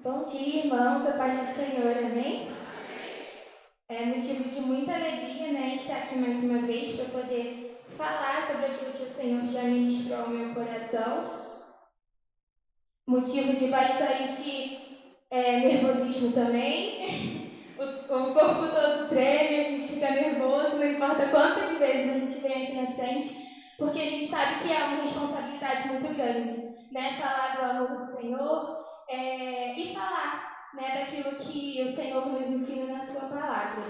Bom dia, irmãos, a paz do Senhor, amém? É motivo de muita alegria, né, estar aqui mais uma vez para poder falar sobre aquilo que o Senhor já ministrou ao meu coração. Motivo de bastante nervosismo também. O corpo todo treme, a gente fica nervoso, não importa quantas vezes a gente vem aqui na frente, porque a gente sabe que é uma responsabilidade muito grande, né, falar do amor do Senhor e falar, né, daquilo que o Senhor nos ensina na sua palavra.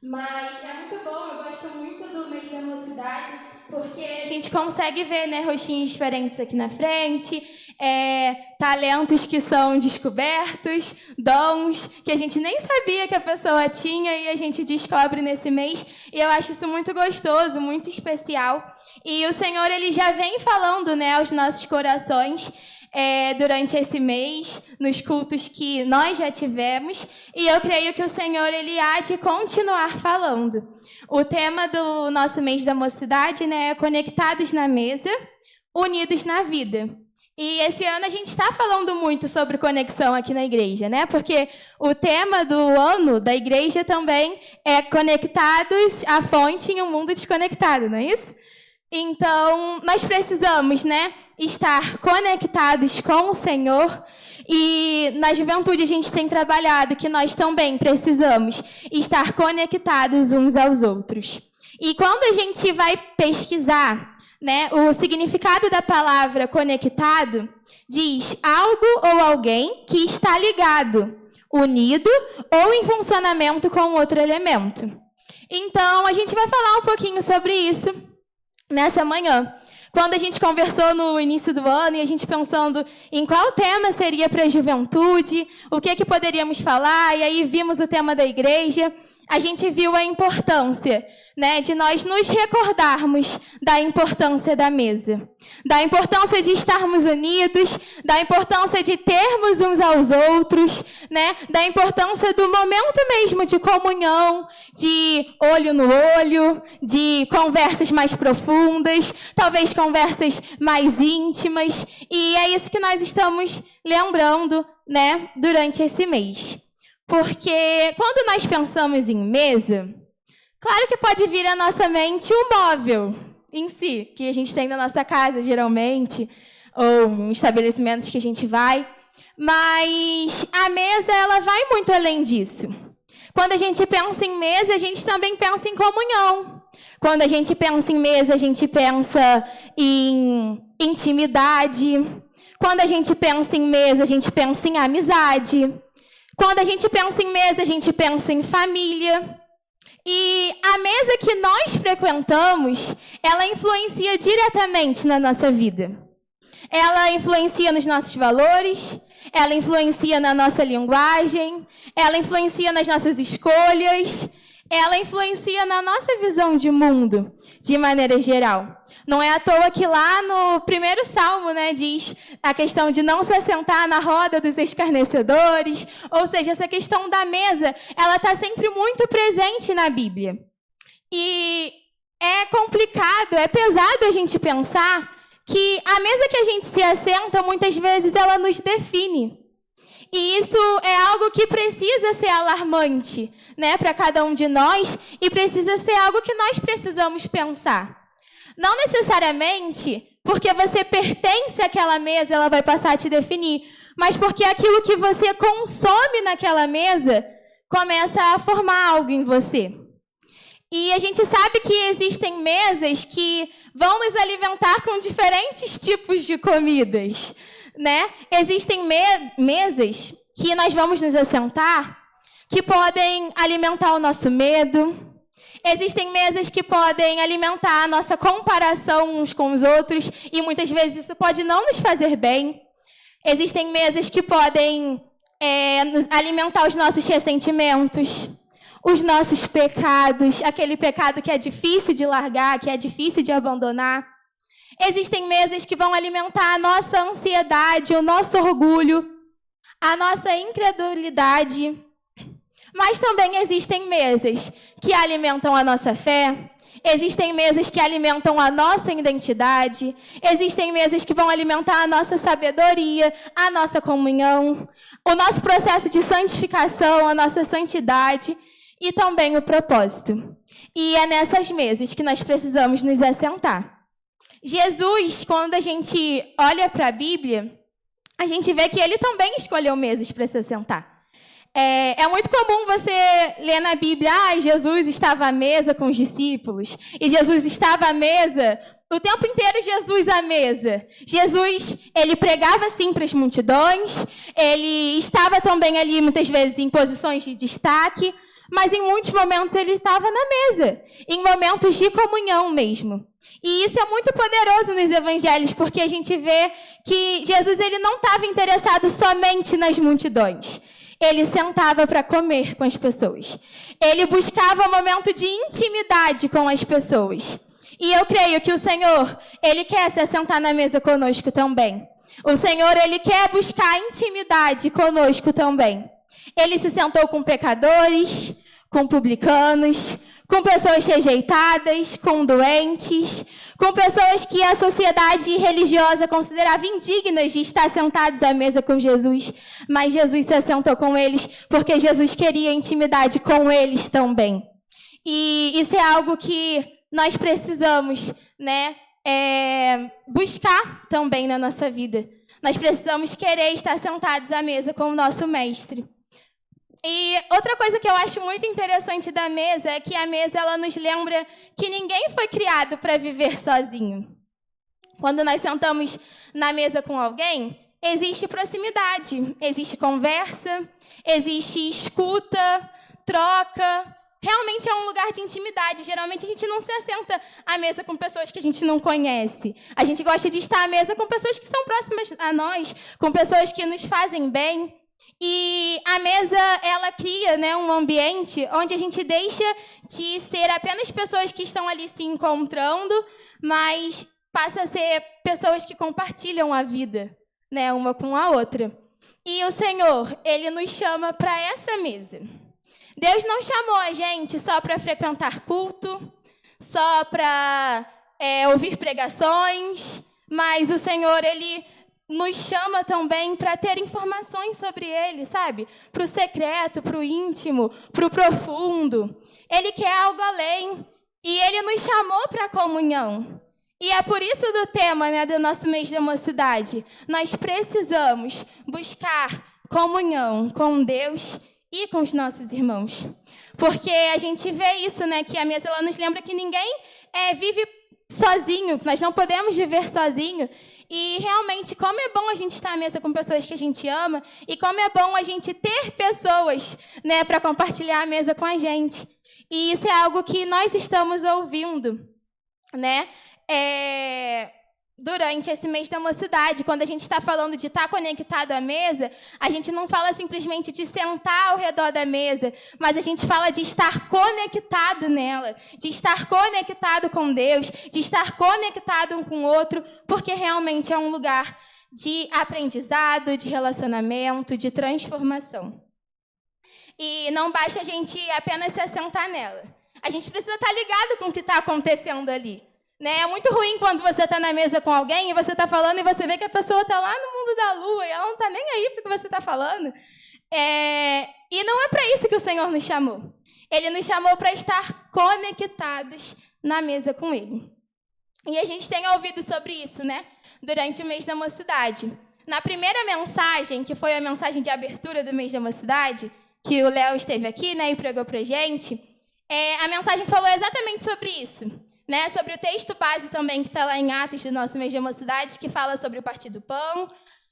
Mas é muito bom, eu gosto muito do mês da mocidade, porque a gente consegue ver, né, rostinhos diferentes aqui na frente, talentos que são descobertos, dons que a gente nem sabia que a pessoa tinha e a gente descobre nesse mês. E eu acho isso muito gostoso, muito especial. E o Senhor, Ele já vem falando, né, aos nossos corações durante esse mês, nos cultos que nós já tivemos, e eu creio que o Senhor, Ele há de continuar falando. O tema do nosso mês da mocidade, né, é Conectados na Mesa, Unidos na Vida. E esse ano a gente está falando muito sobre conexão aqui na igreja, né? Porque o tema do ano da igreja também é Conectados à Fonte em um Mundo Desconectado, não é isso? Então, nós precisamos, né, estar conectados com o Senhor. E na juventude a gente tem trabalhado que nós também precisamos estar conectados uns aos outros. E quando a gente vai pesquisar, né, o significado da palavra conectado, diz algo ou alguém que está ligado, unido ou em funcionamento com outro elemento. Então, a gente vai falar um pouquinho sobre isso nessa manhã. Quando a gente conversou no início do ano e a gente pensando em qual tema seria para a juventude, o que poderíamos falar, e aí vimos o tema da igreja, a gente viu a importância, né, de nós nos recordarmos da importância da mesa, da importância de estarmos unidos, da importância de termos uns aos outros, né, da importância do momento mesmo de comunhão, de olho no olho, de conversas mais profundas, talvez conversas mais íntimas, e é isso que nós estamos lembrando, né, durante esse mês. Porque quando nós pensamos em mesa, claro que pode vir à nossa mente o móvel em si, que a gente tem na nossa casa, geralmente, ou em estabelecimentos que a gente vai. Mas a mesa, ela vai muito além disso. Quando a gente pensa em mesa, a gente também pensa em comunhão. Quando a gente pensa em mesa, a gente pensa em intimidade. Quando a gente pensa em mesa, a gente pensa em amizade. Quando a gente pensa em mesa, a gente pensa em família. E a mesa que nós frequentamos, ela influencia diretamente na nossa vida. Ela influencia nos nossos valores, ela influencia na nossa linguagem, ela influencia nas nossas escolhas, ela influencia na nossa visão de mundo, de maneira geral. Não é à toa que lá no primeiro salmo, né, diz a questão de não se assentar na roda dos escarnecedores, ou seja, essa questão da mesa, ela está sempre muito presente na Bíblia. E é complicado, é pesado a gente pensar que a mesa que a gente se assenta, muitas vezes, ela nos define. E isso é algo que precisa ser alarmante, né, para cada um de nós, e precisa ser algo que nós precisamos pensar. Não necessariamente porque você pertence àquela mesa, ela vai passar a te definir, mas porque aquilo que você consome naquela mesa começa a formar algo em você. E a gente sabe que existem mesas que vão nos alimentar com diferentes tipos de comidas, né? Existem mesas que nós vamos nos assentar que podem alimentar o nosso medo. Existem mesas que podem alimentar a nossa comparação uns com os outros e muitas vezes isso pode não nos fazer bem. Existem mesas que podem alimentar os nossos ressentimentos, os nossos pecados, aquele pecado que é difícil de largar, que é difícil de abandonar. Existem mesas que vão alimentar a nossa ansiedade, o nosso orgulho, a nossa incredulidade. Mas também existem mesas que alimentam a nossa fé, Existem mesas que alimentam a nossa identidade. Existem mesas que vão alimentar a nossa sabedoria, a nossa comunhão, o nosso processo de santificação, a nossa santidade e também o propósito. E é nessas mesas que nós precisamos nos assentar. Jesus, quando a gente olha para a Bíblia, a gente vê que ele também escolheu mesas para se assentar. É muito comum você ler na Bíblia, Jesus estava à mesa com os discípulos, e Jesus estava à mesa, o tempo inteiro Jesus à mesa. Jesus, ele pregava sim para as multidões, ele estava também ali muitas vezes em posições de destaque, mas em muitos momentos ele estava na mesa, em momentos de comunhão mesmo. E isso é muito poderoso nos evangelhos, porque a gente vê que Jesus ele não estava interessado somente nas multidões. Ele sentava para comer com as pessoas. Ele buscava um momento de intimidade com as pessoas. E eu creio que o Senhor, ele quer se assentar na mesa conosco também. O Senhor, ele quer buscar intimidade conosco também. Ele se sentou com pecadores, com publicanos, com pessoas rejeitadas, com doentes, com pessoas que a sociedade religiosa considerava indignas de estar sentados à mesa com Jesus. Mas Jesus se assentou com eles porque Jesus queria intimidade com eles também. E isso é algo que nós precisamos, buscar também na nossa vida. Nós precisamos querer estar sentados à mesa com o nosso mestre. E outra coisa que eu acho muito interessante da mesa é que a mesa ela nos lembra que ninguém foi criado para viver sozinho. Quando nós sentamos na mesa com alguém, existe proximidade, existe conversa, existe escuta, troca. Realmente é um lugar de intimidade. Geralmente a gente não se assenta à mesa com pessoas que a gente não conhece. A gente gosta de estar à mesa com pessoas que são próximas a nós, com pessoas que nos fazem bem. E a mesa, ela cria um ambiente onde a gente deixa de ser apenas pessoas que estão ali se encontrando, mas passa a ser pessoas que compartilham a vida, uma com a outra. E o Senhor, ele nos chama para essa mesa. Deus não chamou a gente só para frequentar culto, só para ouvir pregações, mas o Senhor, ele nos chama também para ter informações sobre ele, sabe? Para o secreto, para o íntimo, para o profundo. Ele quer algo além. E ele nos chamou para a comunhão. E é por isso do tema do nosso mês da mocidade. Nós precisamos buscar comunhão com Deus e com os nossos irmãos. Porque a gente vê isso, que a mesa ela nos lembra que ninguém vive sozinho, que nós não podemos viver sozinho. E realmente, como é bom a gente estar à mesa com pessoas que a gente ama e como é bom a gente ter pessoas para compartilhar a mesa com a gente. E isso é algo que nós estamos ouvindo durante esse mês da mocidade. Quando a gente está falando de estar conectado à mesa, a gente não fala simplesmente de sentar ao redor da mesa, mas a gente fala de estar conectado nela, de estar conectado com Deus, de estar conectado um com o outro, porque realmente é um lugar de aprendizado, de relacionamento, de transformação. E não basta a gente apenas se assentar nela. A gente precisa estar ligado com o que está acontecendo ali. É muito ruim quando você está na mesa com alguém e você está falando e você vê que a pessoa está lá no mundo da lua e ela não está nem aí para o que você está falando. E não é para isso que o Senhor nos chamou. Ele nos chamou para estar conectados na mesa com Ele. E a gente tem ouvido sobre isso, durante o mês da mocidade. Na primeira mensagem, que foi a mensagem de abertura do mês da mocidade, que o Léo esteve aqui e pregou para a gente, a mensagem falou exatamente sobre isso. Sobre o texto base também que está lá em Atos do nosso mês de mocidade, que fala sobre o partir do pão,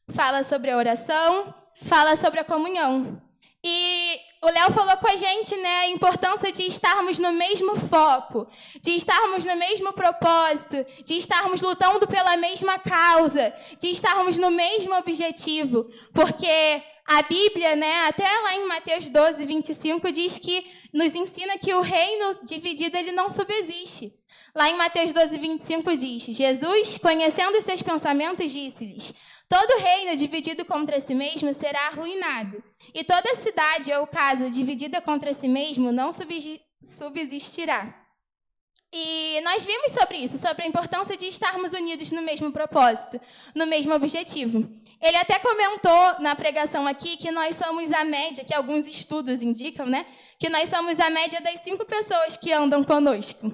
fala sobre a oração, fala sobre a comunhão. E o Léo falou com a gente a importância de estarmos no mesmo foco, de estarmos no mesmo propósito, de estarmos lutando pela mesma causa, de estarmos no mesmo objetivo. Porque a Bíblia, até lá em Mateus 12, 25, diz que nos ensina que o reino dividido ele não subsiste. Lá em Mateus 12, 25 diz: Jesus, conhecendo os seus pensamentos, disse-lhes: todo reino dividido contra si mesmo será arruinado, e toda cidade ou casa dividida contra si mesmo não subsistirá. E nós vimos sobre isso, sobre a importância de estarmos unidos no mesmo propósito, no mesmo objetivo. Ele até comentou na pregação aqui que nós somos a média, que alguns estudos indicam, né? Que nós somos a média das 5 pessoas que andam conosco.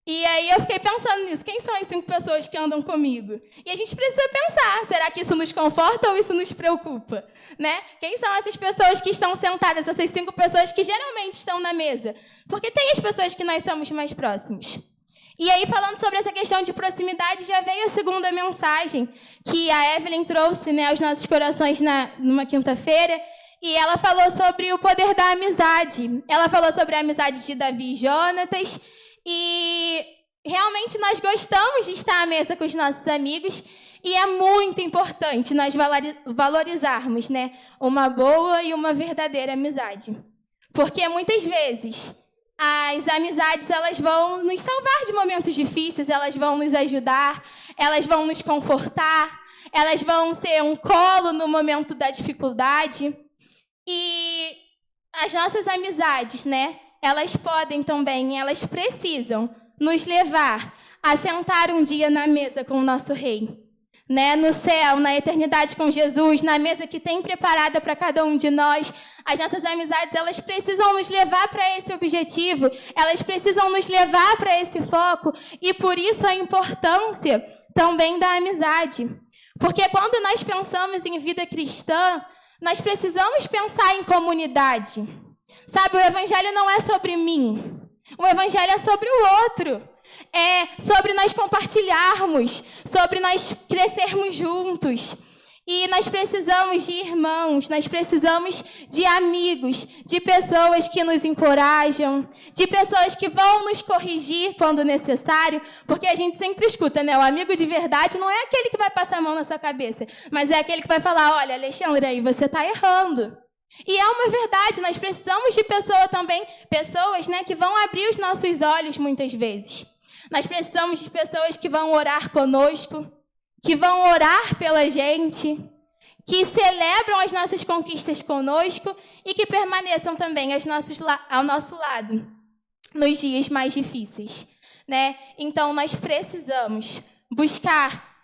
E aí eu fiquei pensando nisso, quem são as 5 pessoas que andam comigo? E a gente precisa pensar, será que isso nos conforta ou isso nos preocupa? Né? Quem são essas pessoas que estão sentadas, essas 5 pessoas que geralmente estão na mesa? Porque tem as pessoas que nós somos mais próximos. E aí, falando sobre essa questão de proximidade, já veio a segunda mensagem que a Evelyn trouxe, né, aos nossos corações numa quinta-feira, e ela falou sobre o poder da amizade. Ela falou sobre a amizade de Davi e Jonatas, e realmente nós gostamos de estar à mesa com os nossos amigos e é muito importante nós valorizarmos, né, uma boa e uma verdadeira amizade. Porque muitas vezes as amizades elas vão nos salvar de momentos difíceis, elas vão nos ajudar, elas vão nos confortar, elas vão ser um colo no momento da dificuldade. E as nossas amizades, né, elas podem também, elas precisam nos levar a sentar um dia na mesa com o nosso Rei, né? No céu, na eternidade com Jesus, na mesa que tem preparada para cada um de nós. As nossas amizades, elas precisam nos levar para esse objetivo, elas precisam nos levar para esse foco, e por isso a importância também da amizade. Porque quando nós pensamos em vida cristã, nós precisamos pensar em comunidade. Sabe, o evangelho não é sobre mim. O evangelho é sobre o outro. É sobre nós compartilharmos, sobre nós crescermos juntos. E nós precisamos de irmãos, nós precisamos de amigos, de pessoas que nos encorajam, de pessoas que vão nos corrigir quando necessário, porque a gente sempre escuta, né? O amigo de verdade não é aquele que vai passar a mão na sua cabeça, mas é aquele que vai falar, olha, Alexandre, aí você está errando. E é uma verdade, nós precisamos de pessoas, né, que vão abrir os nossos olhos muitas vezes. Nós precisamos de pessoas que vão orar conosco, que vão orar pela gente, que celebram as nossas conquistas conosco e que permaneçam também ao nosso lado nos dias mais difíceis, né? Então, nós precisamos buscar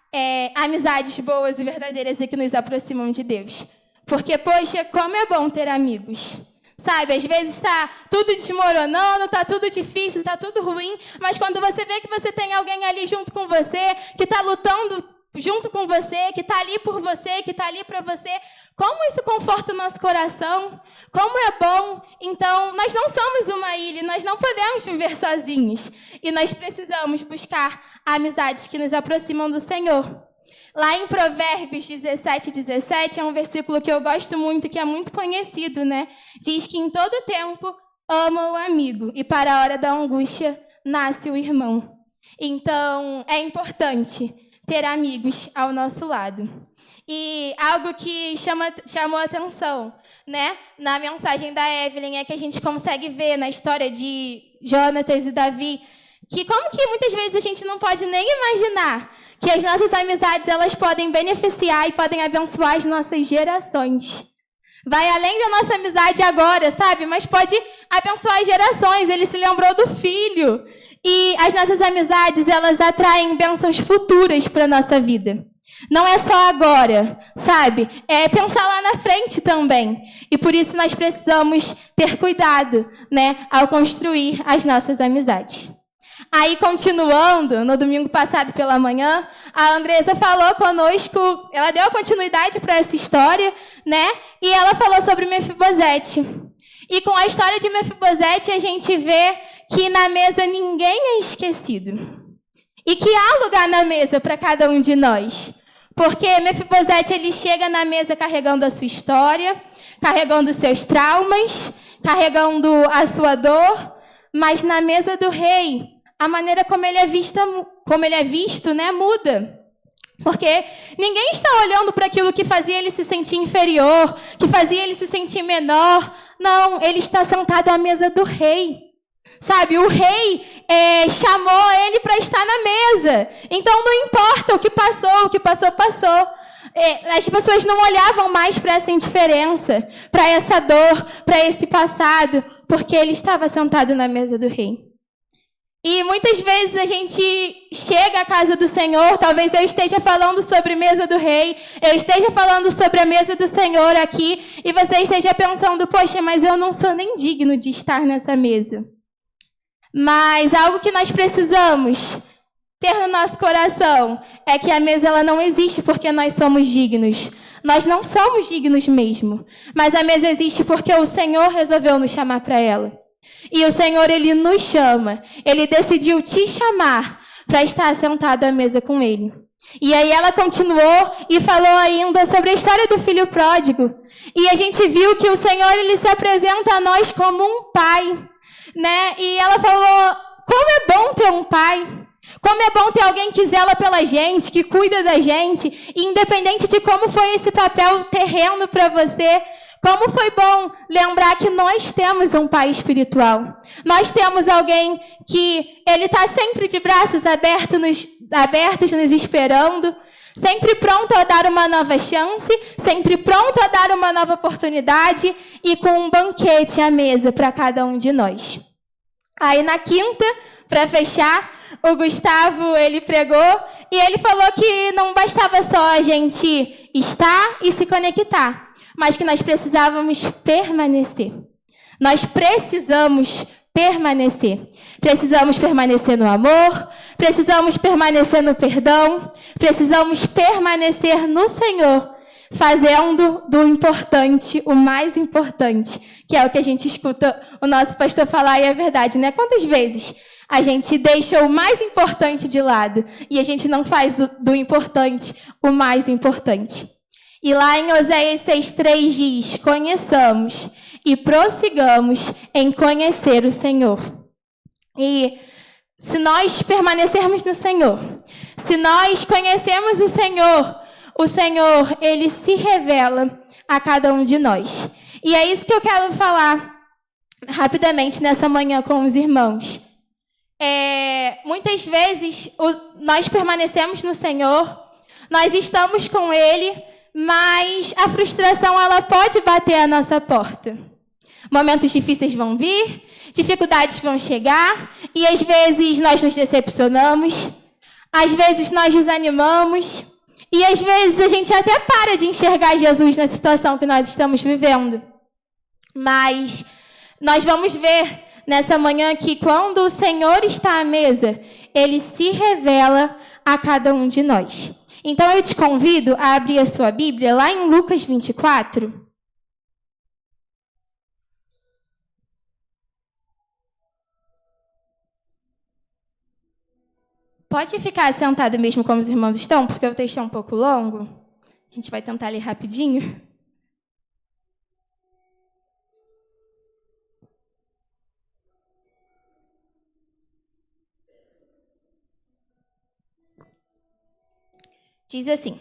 amizades boas e verdadeiras e que nos aproximam de Deus. Porque, poxa, como é bom ter amigos. Sabe, às vezes está tudo desmoronando, está tudo difícil, está tudo ruim, mas quando você vê que você tem alguém ali junto com você, que está lutando junto com você, que está ali por você, que está ali para você, como isso conforta o nosso coração, como é bom. Então, nós não somos uma ilha, nós não podemos viver sozinhos. E nós precisamos buscar amizades que nos aproximam do Senhor. Lá em Provérbios 17:17, é um versículo que eu gosto muito, que é muito conhecido, né? Diz que em todo tempo ama o amigo, e para a hora da angústia nasce o irmão. Então, é importante ter amigos ao nosso lado. E algo que chamou a atenção, né, na mensagem da Evelyn, é que a gente consegue ver na história de Jonatas e Davi, que como que muitas vezes a gente não pode nem imaginar que as nossas amizades elas podem beneficiar e podem abençoar as nossas gerações. Vai além da nossa amizade agora, sabe? Mas pode abençoar as gerações. Ele se lembrou do filho. E as nossas amizades, elas atraem bênçãos futuras para a nossa vida. Não é só agora, sabe? É pensar lá na frente também. E por isso nós precisamos ter cuidado, né, ao construir as nossas amizades. Aí, continuando, no domingo passado pela manhã, a Andressa falou conosco, ela deu a continuidade para essa história, né? E ela falou sobre Mefibosete. E com a história de Mefibosete, a gente vê que na mesa ninguém é esquecido. E que há lugar na mesa para cada um de nós. Porque Mefibosete, ele chega na mesa carregando a sua história, carregando os seus traumas, carregando a sua dor, mas na mesa do rei, a maneira como ele é visto, né, muda. Porque ninguém está olhando para aquilo que fazia ele se sentir inferior, que fazia ele se sentir menor. Não, ele está sentado à mesa do rei. Sabe, o rei chamou ele para estar na mesa. Então não importa o que passou, passou. As pessoas não olhavam mais para essa indiferença, para essa dor, para esse passado, porque ele estava sentado na mesa do rei. E muitas vezes a gente chega à casa do Senhor, talvez eu esteja falando sobre a mesa do rei, eu esteja falando sobre a mesa do Senhor aqui, e você esteja pensando, poxa, mas eu não sou nem digno de estar nessa mesa. Mas algo que nós precisamos ter no nosso coração é que a mesa ela não existe porque nós somos dignos. Nós não somos dignos mesmo, mas a mesa existe porque o Senhor resolveu nos chamar para ela. E o Senhor, Ele nos chama. Ele decidiu te chamar para estar sentado à mesa com Ele. E aí ela continuou e falou ainda sobre a história do filho pródigo. E a gente viu que o Senhor, Ele se apresenta a nós como um pai, né? E ela falou, como é bom ter um pai. Como é bom ter alguém que zela pela gente, que cuida da gente. E independente de como foi esse papel terreno para você, como foi bom lembrar que nós temos um pai espiritual. Nós temos alguém que ele está sempre de braços abertos, nos esperando, sempre pronto a dar uma nova chance, sempre pronto a dar uma nova oportunidade e com um banquete à mesa para cada um de nós. Aí na quinta, para fechar, o Gustavo, ele pregou e ele falou que não bastava só a gente estar e se conectar, mas que nós precisávamos permanecer. Nós precisamos permanecer. Precisamos permanecer no amor, precisamos permanecer no perdão, precisamos permanecer no Senhor, fazendo do importante o mais importante, que é o que a gente escuta o nosso pastor falar e é verdade, né? Quantas vezes a gente deixa o mais importante de lado e a gente não faz do importante o mais importante. E lá em Oséias 6,3 diz, conheçamos e prossigamos em conhecer o Senhor. E se nós permanecermos no Senhor, se nós conhecemos o Senhor, Ele se revela a cada um de nós. E é isso que eu quero falar rapidamente nessa manhã com os irmãos. Muitas vezes nós permanecemos no Senhor, nós estamos com Ele, mas a frustração ela pode bater à nossa porta. Momentos difíceis vão vir, dificuldades vão chegar, e às vezes nós nos decepcionamos, às vezes nós desanimamos, e às vezes a gente até para de enxergar Jesus na situação que nós estamos vivendo. Mas nós vamos ver nessa manhã que quando o Senhor está à mesa, Ele se revela a cada um de nós. Então eu te convido a abrir a sua Bíblia lá em Lucas 24. Pode ficar sentado mesmo como os irmãos estão, porque o texto é um pouco longo. A gente vai tentar ler rapidinho. Diz assim,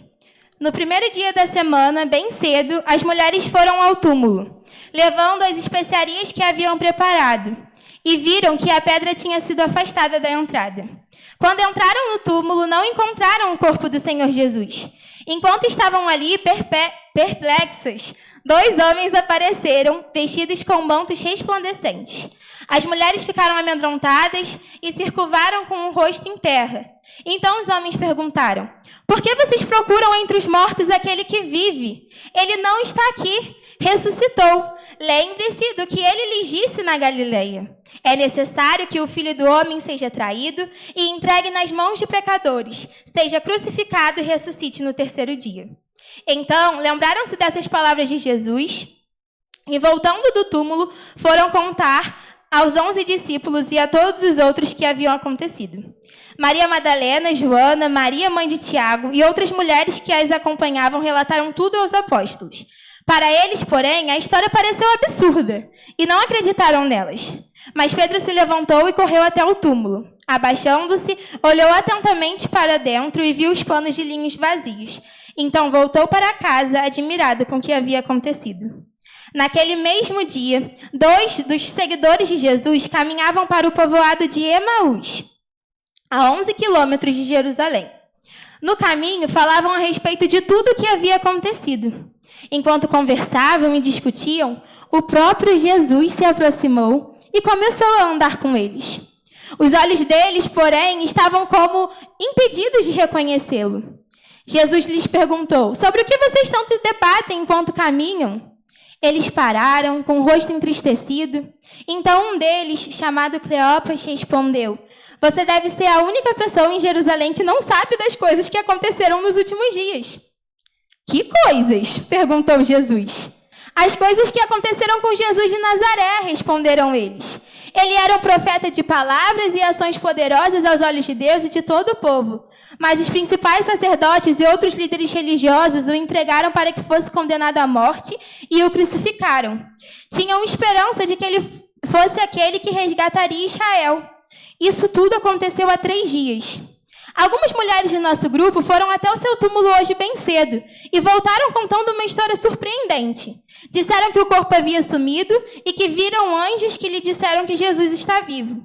no primeiro dia da semana, bem cedo, as mulheres foram ao túmulo, levando as especiarias que haviam preparado, e viram que a pedra tinha sido afastada da entrada. Quando entraram no túmulo, não encontraram o corpo do Senhor Jesus. Enquanto estavam ali perplexas, 2 homens apareceram, vestidos com mantos resplandecentes. As mulheres ficaram amedrontadas e se curvaram com o rosto em terra. Então os homens perguntaram, por que vocês procuram entre os mortos aquele que vive? Ele não está aqui, ressuscitou. Lembre-se do que ele lhes disse na Galileia. É necessário que o Filho do Homem seja traído e entregue nas mãos de pecadores, seja crucificado e ressuscite no 3º dia. Então, lembraram-se dessas palavras de Jesus e, voltando do túmulo, foram contar aos 11 discípulos e a todos os outros que haviam acontecido. Maria Madalena, Joana, Maria, mãe de Tiago, e outras mulheres que as acompanhavam relataram tudo aos apóstolos. Para eles, porém, a história pareceu absurda, e não acreditaram nelas. Mas Pedro se levantou e correu até o túmulo. Abaixando-se, olhou atentamente para dentro e viu os panos de linho vazios. Então voltou para casa, admirado com o que havia acontecido. Naquele mesmo dia, 2 dos seguidores de Jesus caminhavam para o povoado de Emaús, a 11 quilômetros de Jerusalém. No caminho, falavam a respeito de tudo o que havia acontecido. Enquanto conversavam e discutiam, o próprio Jesus se aproximou e começou a andar com eles. Os olhos deles, porém, estavam como impedidos de reconhecê-lo. Jesus lhes perguntou: sobre o que vocês tanto debatem enquanto caminham? Eles pararam, com o rosto entristecido. Então um deles, chamado Cleopas, respondeu: você deve ser a única pessoa em Jerusalém que não sabe das coisas que aconteceram nos últimos dias. Que coisas? Perguntou Jesus. As coisas que aconteceram com Jesus de Nazaré, responderam eles. Ele era um profeta de palavras e ações poderosas aos olhos de Deus e de todo o povo. Mas os principais sacerdotes e outros líderes religiosos o entregaram para que fosse condenado à morte e o crucificaram. Tinham esperança de que ele fosse aquele que resgataria Israel. Isso tudo aconteceu há 3 dias. Algumas mulheres de nosso grupo foram até o seu túmulo hoje bem cedo e voltaram contando uma história surpreendente. Disseram que o corpo havia sumido e que viram anjos que lhe disseram que Jesus está vivo.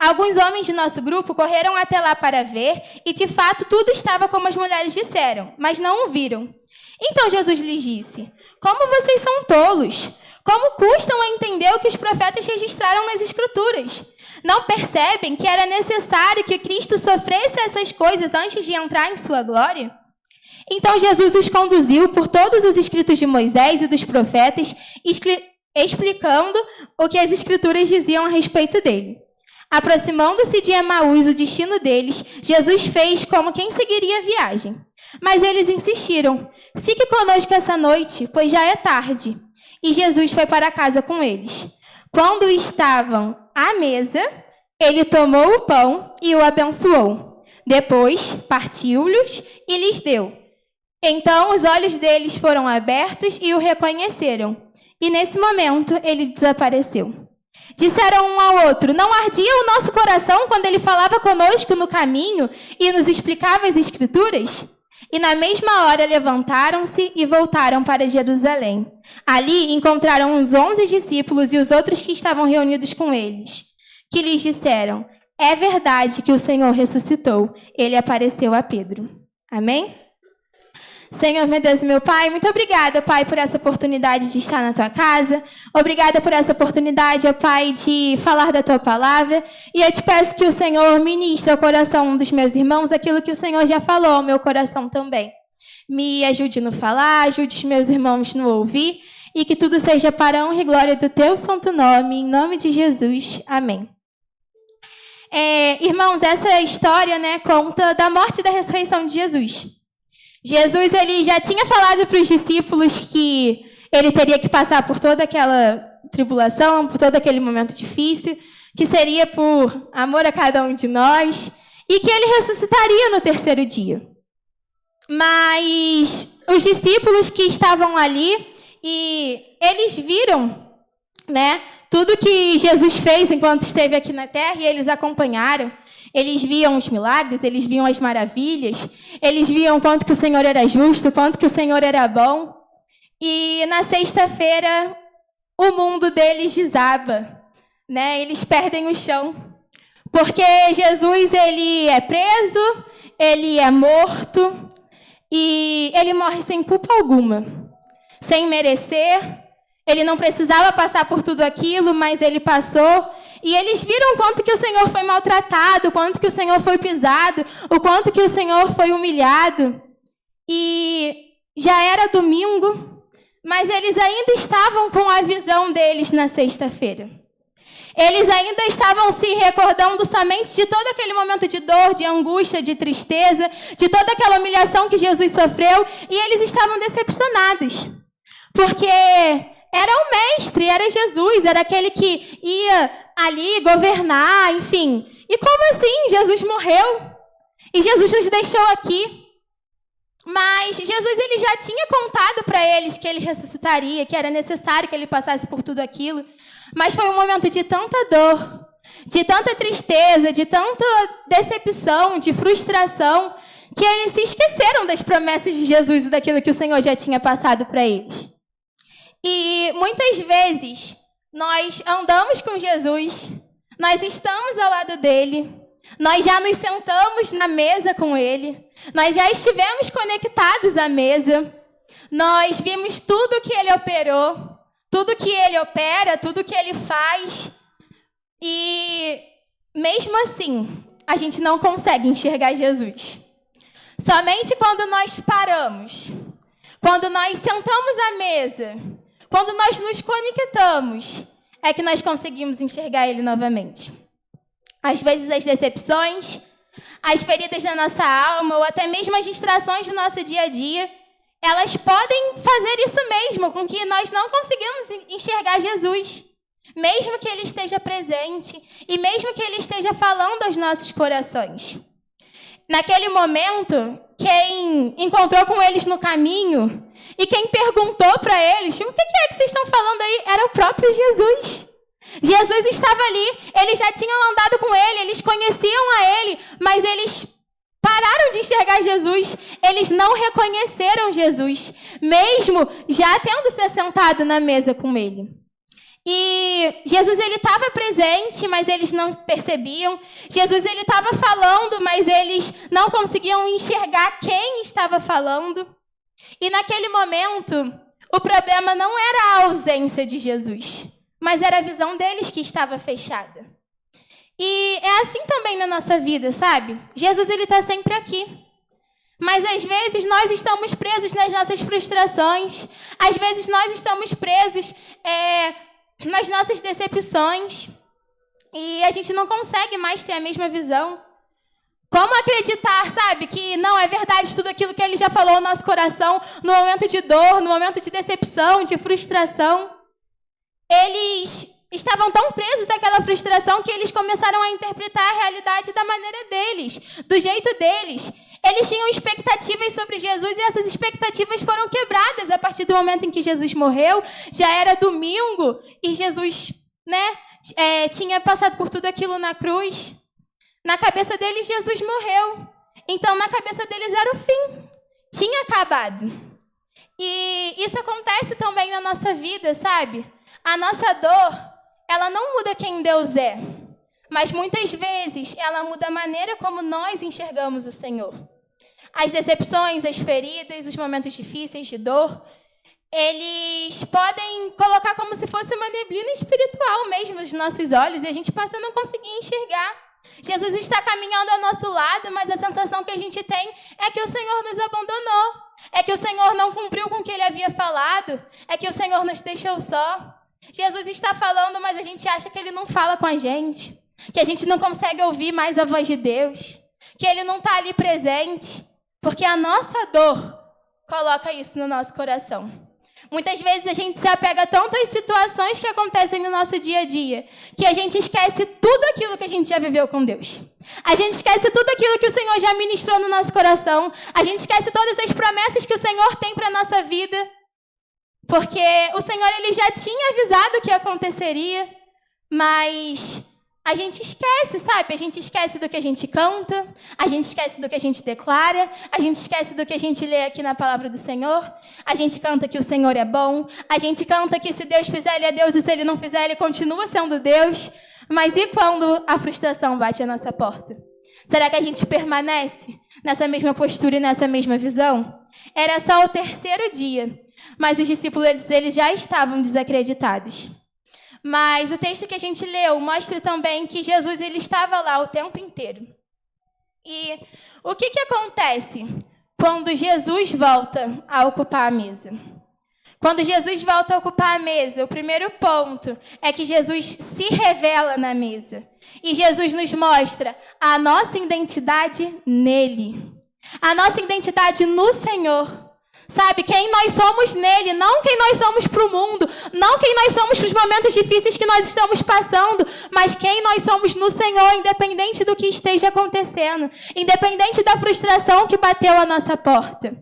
Alguns homens de nosso grupo correram até lá para ver e, de fato, tudo estava como as mulheres disseram, mas não o viram. Então Jesus lhes disse: como vocês são tolos! Como custam a entender o que os profetas registraram nas Escrituras? Não percebem que era necessário que Cristo sofresse essas coisas antes de entrar em sua glória? Então Jesus os conduziu por todos os escritos de Moisés e dos profetas, explicando o que as Escrituras diziam a respeito dele. Aproximando-se de Emaús, o destino deles, Jesus fez como quem seguiria a viagem. Mas eles insistiram: fique conosco essa noite, pois já é tarde. E Jesus foi para casa com eles. Quando estavam à mesa, ele tomou o pão e o abençoou. Depois, partiu-lhes e lhes deu. Então, os olhos deles foram abertos e o reconheceram. E, nesse momento, ele desapareceu. Disseram um ao outro: não ardia o nosso coração quando ele falava conosco no caminho e nos explicava as Escrituras? E na mesma hora levantaram-se e voltaram para Jerusalém. Ali encontraram os 11 discípulos e os outros que estavam reunidos com eles, que lhes disseram: é verdade que o Senhor ressuscitou. Ele apareceu a Pedro. Amém? Senhor, meu Deus e meu Pai, muito obrigada, Pai, por essa oportunidade de estar na Tua casa. Obrigada por essa oportunidade, ó Pai, de falar da Tua palavra. E eu te peço que o Senhor ministre ao coração dos meus irmãos aquilo que o Senhor já falou ao meu coração também. Me ajude no falar, ajude os meus irmãos no ouvir, e que tudo seja para a honra e glória do Teu santo nome, em nome de Jesus. Amém. Irmãos, essa história, conta da morte e da ressurreição de Jesus. Jesus, ele já tinha falado para os discípulos que ele teria que passar por toda aquela tribulação, por todo aquele momento difícil, que seria por amor a cada um de nós, e que ele ressuscitaria no 3º dia. Mas os discípulos que estavam ali, e eles viram, tudo que Jesus fez enquanto esteve aqui na terra, e eles acompanharam. Eles viam os milagres, eles viam as maravilhas, eles viam quanto que o Senhor era justo, quanto que o Senhor era bom. E na sexta-feira, o mundo deles desaba, Eles perdem o chão. Porque Jesus, ele é preso, ele é morto, e ele morre sem culpa alguma, sem merecer. Ele não precisava passar por tudo aquilo, mas ele passou. E eles viram o quanto que o Senhor foi maltratado, o quanto que o Senhor foi pisado, o quanto que o Senhor foi humilhado. E já era domingo, mas eles ainda estavam com a visão deles na sexta-feira. Eles ainda estavam se recordando somente de todo aquele momento de dor, de angústia, de tristeza, de toda aquela humilhação que Jesus sofreu, e eles estavam decepcionados. Porque era o mestre, era Jesus, era aquele que ia ali governar, enfim. E como assim? Jesus morreu. E Jesus nos deixou aqui. Mas Jesus, ele já tinha contado para eles que ele ressuscitaria, que era necessário que ele passasse por tudo aquilo. Mas foi um momento de tanta dor, de tanta tristeza, de tanta decepção, de frustração, que eles se esqueceram das promessas de Jesus e daquilo que o Senhor já tinha passado para eles. E muitas vezes nós andamos com Jesus, nós estamos ao lado dele, nós já nos sentamos na mesa com ele, nós já estivemos conectados à mesa, nós vimos tudo que ele operou, tudo que ele opera, tudo que ele faz, e mesmo assim, a gente não consegue enxergar Jesus. Somente quando nós paramos, quando nós sentamos à mesa, quando nós nos conectamos, é que nós conseguimos enxergar Ele novamente. Às vezes as decepções, as feridas da nossa alma, ou até mesmo as distrações do nosso dia a dia, elas podem fazer isso mesmo, com que nós não conseguimos enxergar Jesus. Mesmo que Ele esteja presente e mesmo que Ele esteja falando aos nossos corações. Naquele momento, quem encontrou com eles no caminho e quem perguntou para eles, o que é que vocês estão falando aí? Era o próprio Jesus. Jesus estava ali, eles já tinham andado com Ele, eles conheciam a Ele, mas eles pararam de enxergar Jesus, eles não reconheceram Jesus, mesmo já tendo se sentado na mesa com Ele. E Jesus, ele estava presente, mas eles não percebiam. Jesus, ele estava falando, mas eles não conseguiam enxergar quem estava falando. E naquele momento, o problema não era a ausência de Jesus, mas era a visão deles que estava fechada. E é assim também na nossa vida, sabe? Jesus, ele está sempre aqui. Mas às vezes nós estamos presos nas nossas frustrações. Às vezes nós estamos presos nas nossas decepções, e a gente não consegue mais ter a mesma visão. Como acreditar, sabe, que não é verdade tudo aquilo que Ele já falou no nosso coração, no momento de dor, no momento de decepção, de frustração? Eles estavam tão presos àquela frustração que eles começaram a interpretar a realidade da maneira deles, do jeito deles. Eles tinham expectativas sobre Jesus e essas expectativas foram quebradas a partir do momento em que Jesus morreu. Já era domingo e Jesus, tinha passado por tudo aquilo na cruz. Na cabeça deles, Jesus morreu. Então, na cabeça deles era o fim. Tinha acabado. E isso acontece também na nossa vida, sabe? A nossa dor, ela não muda quem Deus é. Mas muitas vezes ela muda a maneira como nós enxergamos o Senhor. As decepções, as feridas, os momentos difíceis de dor, eles podem colocar como se fosse uma neblina espiritual mesmo nos nossos olhos e a gente passa a não conseguir enxergar. Jesus está caminhando ao nosso lado, mas a sensação que a gente tem é que o Senhor nos abandonou, é que o Senhor não cumpriu com o que Ele havia falado, é que o Senhor nos deixou só. Jesus está falando, mas a gente acha que Ele não fala com a gente, que a gente não consegue ouvir mais a voz de Deus, que Ele não está ali presente, porque a nossa dor coloca isso no nosso coração. Muitas vezes a gente se apega tanto às situações que acontecem no nosso dia a dia, que a gente esquece tudo aquilo que a gente já viveu com Deus. A gente esquece tudo aquilo que o Senhor já ministrou no nosso coração. A gente esquece todas as promessas que o Senhor tem para a nossa vida. Porque o Senhor, Ele já tinha avisado o que aconteceria, mas a gente esquece, sabe? A gente esquece do que a gente canta, a gente esquece do que a gente declara, a gente esquece do que a gente lê aqui na palavra do Senhor, a gente canta que o Senhor é bom, a gente canta que se Deus fizer, Ele é Deus, e se Ele não fizer, Ele continua sendo Deus. Mas e quando a frustração bate à nossa porta? Será que a gente permanece nessa mesma postura e nessa mesma visão? Era só o terceiro dia, mas os discípulos eles já estavam desacreditados. Mas o texto que a gente leu mostra também que Jesus ele estava lá o tempo inteiro. E o que acontece quando Jesus volta a ocupar a mesa? Quando Jesus volta a ocupar a mesa, o primeiro ponto é que Jesus se revela na mesa. E Jesus nos mostra a nossa identidade nele. A nossa identidade no Senhor. Sabe, quem nós somos nele, não quem nós somos para o mundo, não quem nós somos para os momentos difíceis que nós estamos passando, mas quem nós somos no Senhor, independente do que esteja acontecendo, independente da frustração que bateu à nossa porta.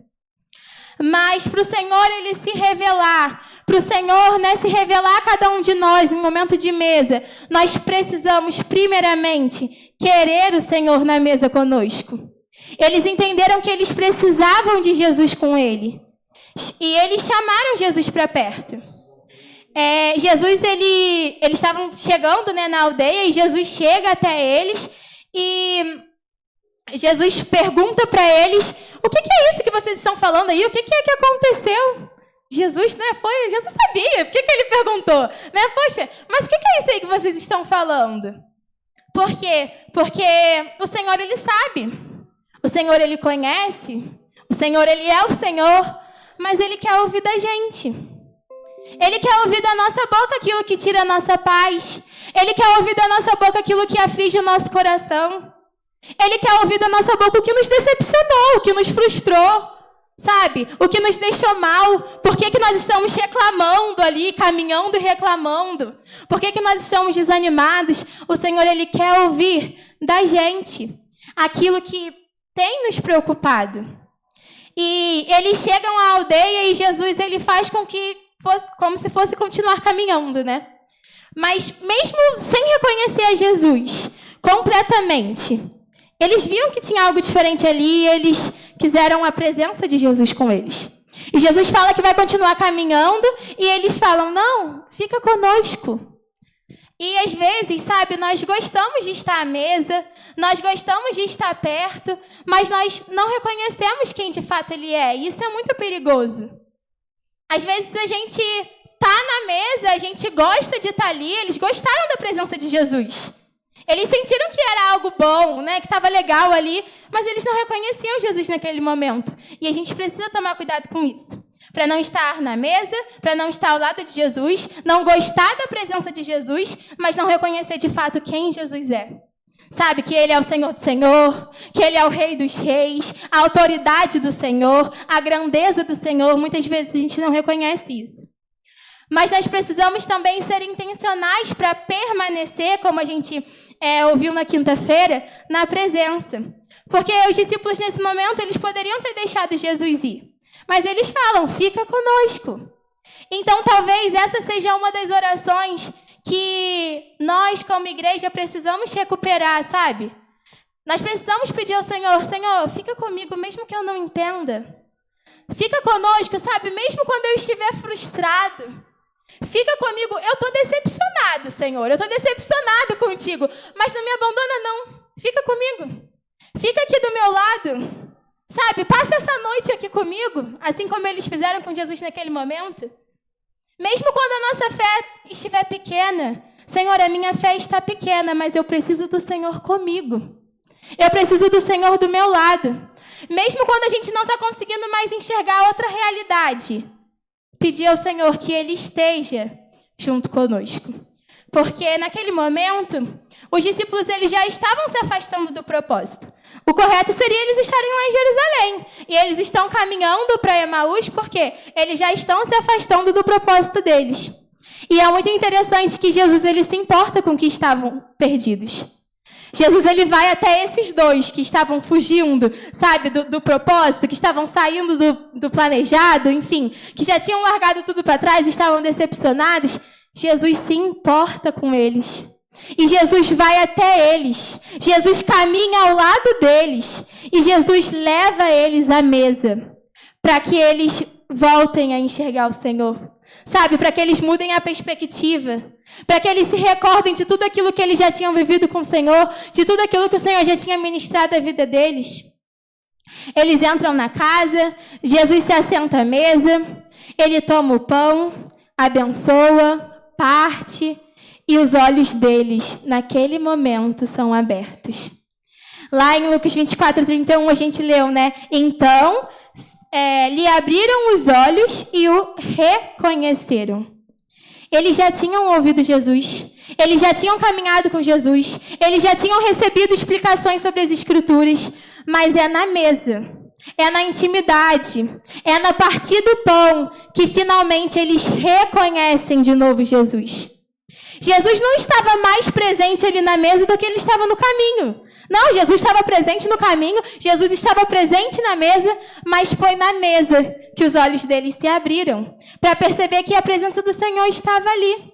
Mas para o Senhor Ele se revelar, para o Senhor se revelar a cada um de nós em momento de mesa, nós precisamos primeiramente querer o Senhor na mesa conosco. Eles entenderam que eles precisavam de Jesus com ele. E eles chamaram Jesus para perto. Eles estavam chegando na aldeia e Jesus chega até eles e Jesus pergunta para eles, o que é isso que vocês estão falando aí? O que é que aconteceu? Jesus, Jesus sabia, por que ele perguntou? Poxa, mas o que é isso aí que vocês estão falando? Por quê? Porque o Senhor, Ele sabe. O Senhor, Ele conhece. O Senhor, Ele é o Senhor. Mas Ele quer ouvir da gente. Ele quer ouvir da nossa boca aquilo que tira a nossa paz. Ele quer ouvir da nossa boca aquilo que aflige o nosso coração. Ele quer ouvir da nossa boca o que nos decepcionou, o que nos frustrou, sabe? O que nos deixou mal. Por que nós estamos reclamando ali, caminhando e reclamando? Por que nós estamos desanimados? O Senhor, Ele quer ouvir da gente aquilo que tem nos preocupado. E eles chegam à aldeia e Jesus, Ele faz com que como se fosse continuar caminhando, né? Mas mesmo sem reconhecer a Jesus completamente, eles viam que tinha algo diferente ali e eles quiseram a presença de Jesus com eles. E Jesus fala que vai continuar caminhando e eles falam, não, fica conosco. E às vezes, sabe, nós gostamos de estar à mesa, nós gostamos de estar perto, mas nós não reconhecemos quem de fato Ele é. E isso é muito perigoso. Às vezes a gente está na mesa, a gente gosta de estar ali, eles gostaram da presença de Jesus. Eles sentiram que era algo bom, né, que estava legal ali, mas eles não reconheciam Jesus naquele momento. E a gente precisa tomar cuidado com isso. Para não estar na mesa, para não estar ao lado de Jesus, não gostar da presença de Jesus, mas não reconhecer de fato quem Jesus é. Sabe, que Ele é o Senhor do Senhor, que Ele é o Rei dos Reis, a autoridade do Senhor, a grandeza do Senhor. Muitas vezes a gente não reconhece isso. Mas nós precisamos também ser intencionais para permanecer, como a gente ouviu na quinta-feira, na presença. Porque os discípulos, nesse momento, eles poderiam ter deixado Jesus ir. Mas eles falam, fica conosco. Então, talvez essa seja uma das orações que nós, como igreja, precisamos recuperar, sabe? Nós precisamos pedir ao Senhor, Senhor, fica comigo, mesmo que eu não entenda. Fica conosco, sabe? Mesmo quando eu estiver frustrado. Fica comigo, eu estou decepcionado, Senhor. Eu estou decepcionado contigo. Mas não me abandona, não. Fica comigo. Fica aqui do meu lado. Sabe? Passa essa noite aqui comigo, assim como eles fizeram com Jesus naquele momento. Mesmo quando a nossa fé estiver pequena, Senhor, a minha fé está pequena, mas eu preciso do Senhor comigo. Eu preciso do Senhor do meu lado. Mesmo quando a gente não está conseguindo mais enxergar outra realidade, pedir ao Senhor que Ele esteja junto conosco. Porque naquele momento, os discípulos eles já estavam se afastando do propósito. O correto seria eles estarem lá em Jerusalém. E eles estão caminhando para Emaús porque eles já estão se afastando do propósito deles. E é muito interessante que Jesus ele se importa com que estavam perdidos. Jesus ele vai até esses dois que estavam fugindo, sabe, do propósito, que estavam saindo do planejado, enfim, que já tinham largado tudo para trás, estavam decepcionados. Jesus se importa com eles. E Jesus vai até eles. Jesus caminha ao lado deles. E Jesus leva eles à mesa para que eles voltem a enxergar o Senhor. Sabe, para que eles mudem a perspectiva. Para que eles se recordem de tudo aquilo que eles já tinham vivido com o Senhor, de tudo aquilo que o Senhor já tinha ministrado à vida deles. Eles entram na casa, Jesus se assenta à mesa, Ele toma o pão, abençoa, parte, e os olhos deles, naquele momento, são abertos. Lá em Lucas 24:31, a gente leu, né? Então, lhe abriram os olhos e o reconheceram. Eles já tinham ouvido Jesus, eles já tinham caminhado com Jesus, eles já tinham recebido explicações sobre as Escrituras, mas é na mesa, é na intimidade, é na partir do pão que finalmente eles reconhecem de novo Jesus. Jesus não estava mais presente ali na mesa do que ele estava no caminho. Não, Jesus estava presente no caminho, Jesus estava presente na mesa, mas foi na mesa que os olhos deles se abriram, para perceber que a presença do Senhor estava ali.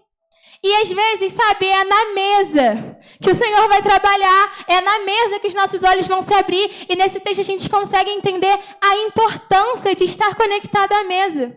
E às vezes, sabe, é na mesa que o Senhor vai trabalhar, é na mesa que os nossos olhos vão se abrir, e nesse texto a gente consegue entender a importância de estar conectado à mesa.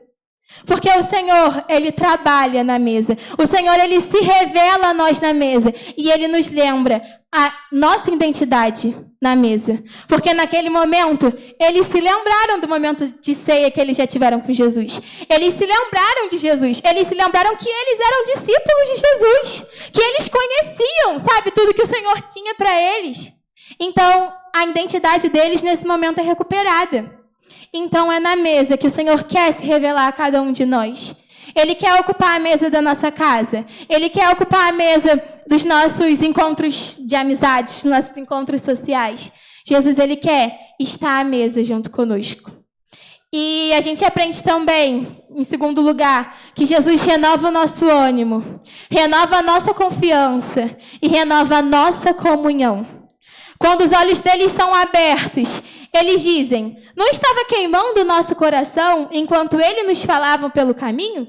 Porque o Senhor, Ele trabalha na mesa. O Senhor, Ele se revela a nós na mesa. E Ele nos lembra a nossa identidade na mesa. Porque naquele momento, eles se lembraram do momento de ceia que eles já tiveram com Jesus. Eles se lembraram de Jesus. Eles se lembraram que eles eram discípulos de Jesus. Que eles conheciam, sabe, tudo que o Senhor tinha para eles. Então, a identidade deles nesse momento é recuperada. Então é na mesa que o Senhor quer se revelar a cada um de nós. Ele quer ocupar a mesa da nossa casa. Ele quer ocupar a mesa dos nossos encontros de amizades, dos nossos encontros sociais. Jesus, Ele quer estar à mesa junto conosco. E a gente aprende também, em segundo lugar, que Jesus renova o nosso ânimo, renova a nossa confiança e renova a nossa comunhão. Quando os olhos deles são abertos, eles dizem, não estava queimando o nosso coração enquanto ele nos falava pelo caminho?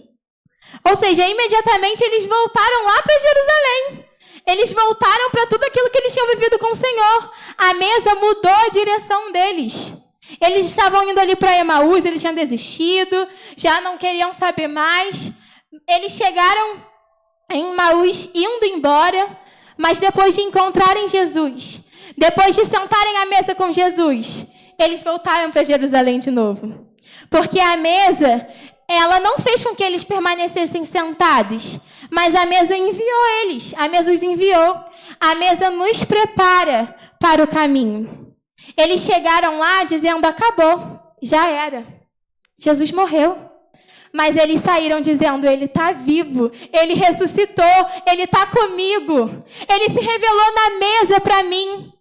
Ou seja, imediatamente eles voltaram lá para Jerusalém. Eles voltaram para tudo aquilo que eles tinham vivido com o Senhor. A mesa mudou a direção deles. Eles estavam indo ali para Emaús, eles tinham desistido, já não queriam saber mais. Eles chegaram em Emaús indo embora, mas depois de encontrarem Jesus, depois de sentarem à mesa com Jesus, eles voltaram para Jerusalém de novo. Porque a mesa, ela não fez com que eles permanecessem sentados, mas a mesa enviou eles, a mesa os enviou. A mesa nos prepara para o caminho. Eles chegaram lá dizendo, acabou, já era. Jesus morreu. Mas eles saíram dizendo, Ele está vivo, Ele ressuscitou, Ele está comigo. Ele se revelou na mesa para mim.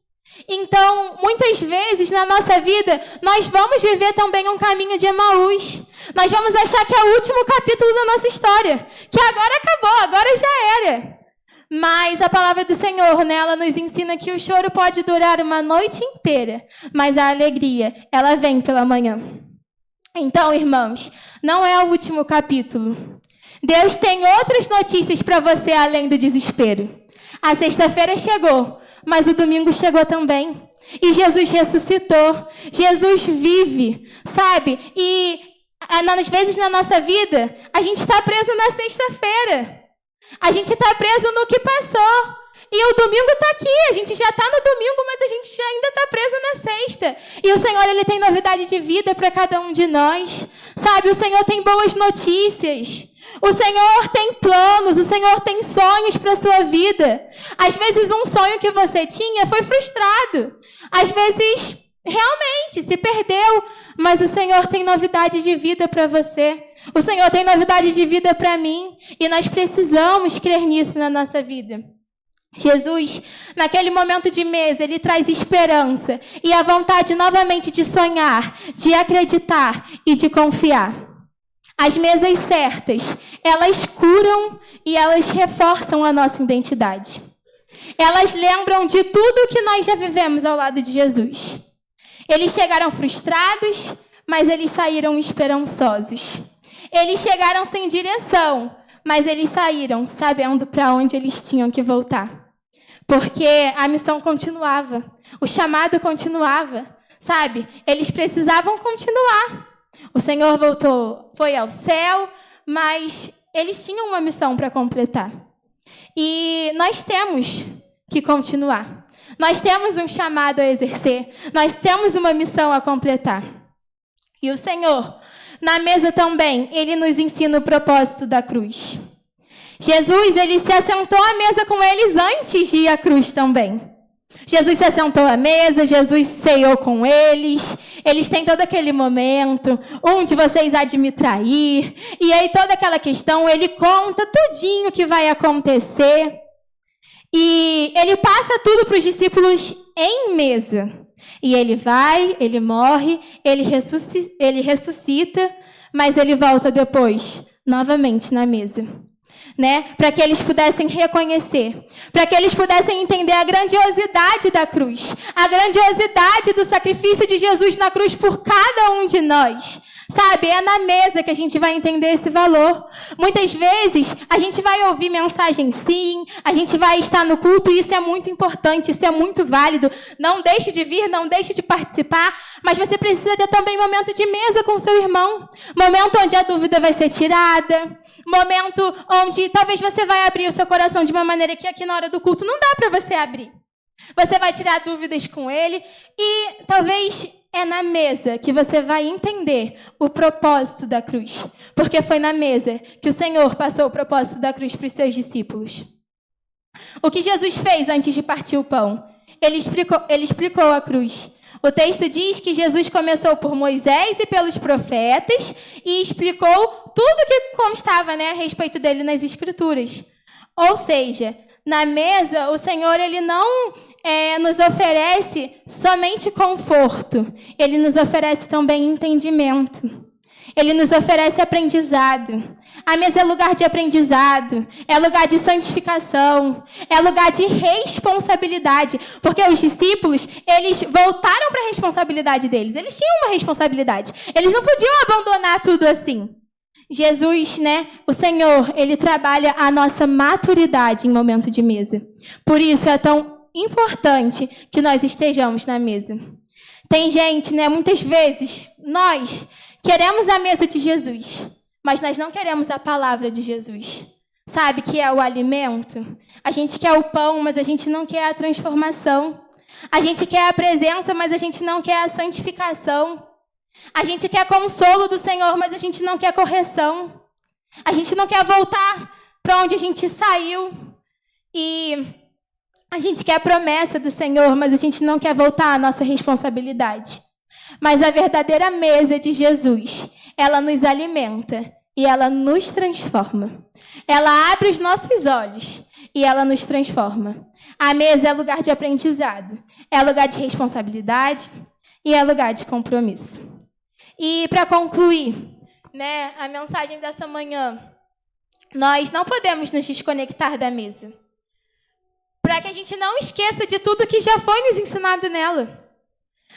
Então, muitas vezes na nossa vida, nós vamos viver também um caminho de Emaús. Nós vamos achar que é o último capítulo da nossa história, que agora acabou, agora já era. Mas a palavra do Senhor, né, ela nos ensina que o choro pode durar uma noite inteira, mas a alegria, ela vem pela manhã. Então, irmãos, não é o último capítulo. Deus tem outras notícias para você além do desespero. A sexta-feira chegou, mas o domingo chegou também. E Jesus ressuscitou. Jesus vive, sabe? E às vezes na nossa vida, a gente está preso na sexta-feira. A gente está preso no que passou. E o domingo está aqui. A gente já está no domingo, mas a gente já ainda está preso na sexta. E o Senhor, Ele tem novidade de vida para cada um de nós. Sabe? O Senhor tem boas notícias. O Senhor tem planos, o Senhor tem sonhos para a sua vida. Às vezes um sonho que você tinha foi frustrado. Às vezes realmente se perdeu. Mas o Senhor tem novidade de vida para você. O Senhor tem novidade de vida para mim. E nós precisamos crer nisso na nossa vida. Jesus, naquele momento de mesa, Ele traz esperança e a vontade novamente de sonhar, de acreditar e de confiar. As mesas certas, elas curam e elas reforçam a nossa identidade. Elas lembram de tudo que nós já vivemos ao lado de Jesus. Eles chegaram frustrados, mas eles saíram esperançosos. Eles chegaram sem direção, mas eles saíram sabendo para onde eles tinham que voltar. Porque a missão continuava, o chamado continuava, sabe? Eles precisavam continuar. O Senhor voltou, foi ao céu, mas eles tinham uma missão para completar. E nós temos que continuar. Nós temos um chamado a exercer. Nós temos uma missão a completar. E o Senhor, na mesa também, Ele nos ensina o propósito da cruz. Jesus, Ele se assentou à mesa com eles antes de ir à cruz também. Jesus se assentou à mesa, Jesus ceiou com eles. Eles têm todo aquele momento, um de vocês há de me trair. E aí toda aquela questão, Ele conta tudinho o que vai acontecer. E Ele passa tudo para os discípulos em mesa. E Ele vai, Ele morre, Ele ressuscita, mas Ele volta depois, novamente na mesa. Né? Para que eles pudessem reconhecer, para que eles pudessem entender a grandiosidade da cruz, a grandiosidade do sacrifício de Jesus na cruz por cada um de nós. Sabe, é na mesa que a gente vai entender esse valor. Muitas vezes, a gente vai ouvir mensagem sim, a gente vai estar no culto, e isso é muito importante, isso é muito válido. Não deixe de vir, não deixe de participar, mas você precisa ter também momento de mesa com seu irmão. Momento onde a dúvida vai ser tirada. Momento onde talvez você vai abrir o seu coração de uma maneira que aqui na hora do culto não dá para você abrir. Você vai tirar dúvidas com ele e talvez é na mesa que você vai entender o propósito da cruz. Porque foi na mesa que o Senhor passou o propósito da cruz para os seus discípulos. O que Jesus fez antes de partir o pão? Ele explicou a cruz. O texto diz que Jesus começou por Moisés e pelos profetas e explicou tudo que constava, a respeito dele nas Escrituras. Ou seja, na mesa, o Senhor ele não nos oferece somente conforto. Ele nos oferece também entendimento. Ele nos oferece aprendizado. A mesa é lugar de aprendizado, é lugar de santificação, é lugar de responsabilidade. Porque os discípulos, eles voltaram para a responsabilidade deles. Eles tinham uma responsabilidade. Eles não podiam abandonar tudo assim. Jesus, o Senhor, ele trabalha a nossa maturidade em momento de mesa. Por isso é tão importante que nós estejamos na mesa. Tem gente, muitas vezes, nós queremos a mesa de Jesus, mas nós não queremos a palavra de Jesus. Sabe, que é o alimento? A gente quer o pão, mas a gente não quer a transformação. A gente quer a presença, mas a gente não quer a santificação. A gente quer consolo do Senhor, mas a gente não quer correção. A gente não quer voltar para onde a gente saiu. E a gente quer a promessa do Senhor, mas a gente não quer voltar à nossa responsabilidade. Mas a verdadeira mesa de Jesus, ela nos alimenta e ela nos transforma. Ela abre os nossos olhos e ela nos transforma. A mesa é lugar de aprendizado, é lugar de responsabilidade e é lugar de compromisso. E para concluir, a mensagem dessa manhã, nós não podemos nos desconectar da mesa, para que a gente não esqueça de tudo que já foi nos ensinado nela.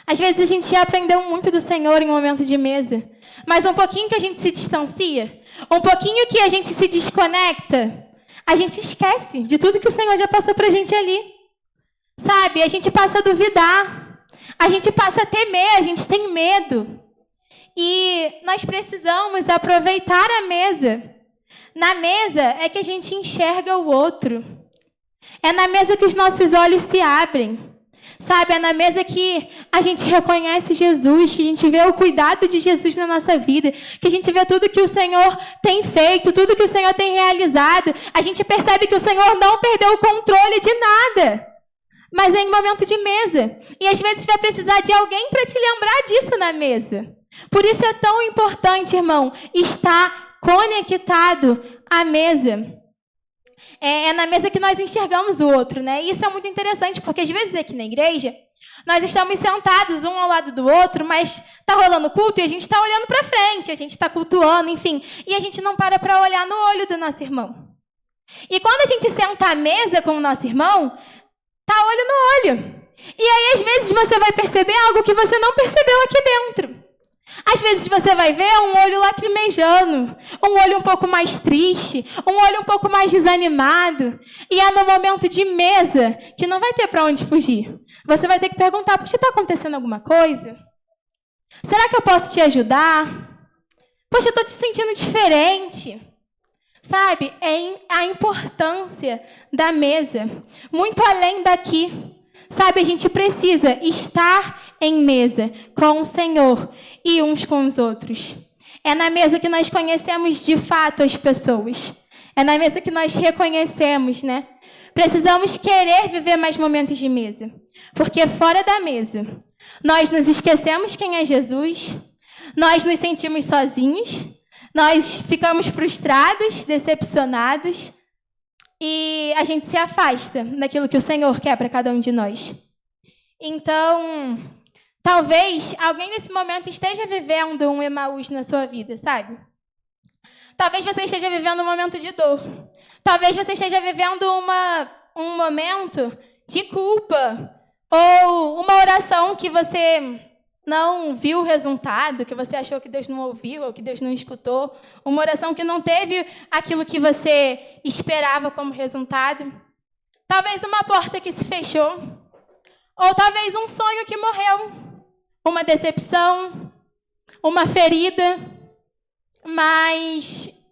Às vezes a gente já aprendeu muito do Senhor em um momento de mesa, mas um pouquinho que a gente se distancia, um pouquinho que a gente se desconecta, a gente esquece de tudo que o Senhor já passou para a gente ali. Sabe, a gente passa a duvidar, a gente passa a temer, a gente tem medo. E nós precisamos aproveitar a mesa. Na mesa é que a gente enxerga o outro. É na mesa que os nossos olhos se abrem. Sabe, é na mesa que a gente reconhece Jesus, que a gente vê o cuidado de Jesus na nossa vida, que a gente vê tudo que o Senhor tem feito, tudo que o Senhor tem realizado. A gente percebe que o Senhor não perdeu o controle de nada, mas é em momento de mesa. E às vezes vai precisar de alguém para te lembrar disso na mesa. Por isso é tão importante, irmão, estar conectado à mesa. É na mesa que nós enxergamos o outro, E isso é muito interessante, porque às vezes aqui na igreja, nós estamos sentados um ao lado do outro, mas está rolando culto e a gente está olhando para frente, a gente está cultuando, enfim, e a gente não para olhar no olho do nosso irmão. E quando a gente senta à mesa com o nosso irmão, tá olho no olho. E aí, às vezes, você vai perceber algo que você não percebeu aqui dentro. Às vezes você vai ver um olho lacrimejando, um olho um pouco mais triste, um olho um pouco mais desanimado. E é no momento de mesa que não vai ter para onde fugir. Você vai ter que perguntar, poxa, está acontecendo alguma coisa? Será que eu posso te ajudar? Poxa, eu estou te sentindo diferente. Sabe, é a importância da mesa, muito além daqui. Sabe, a gente precisa estar em mesa com o Senhor e uns com os outros. É na mesa que nós conhecemos de fato as pessoas. É na mesa que nós reconhecemos, Precisamos querer viver mais momentos de mesa. Porque fora da mesa, nós nos esquecemos quem é Jesus, nós nos sentimos sozinhos, nós ficamos frustrados, decepcionados, e a gente se afasta daquilo que o Senhor quer para cada um de nós. Então, talvez alguém nesse momento esteja vivendo um Emaús na sua vida, sabe? Talvez você esteja vivendo um momento de dor. Talvez você esteja vivendo um momento de culpa. Ou uma oração que você não viu o resultado, que você achou que Deus não ouviu ou que Deus não escutou, uma oração que não teve aquilo que você esperava como resultado, talvez uma porta que se fechou, ou talvez um sonho que morreu, uma decepção, uma ferida,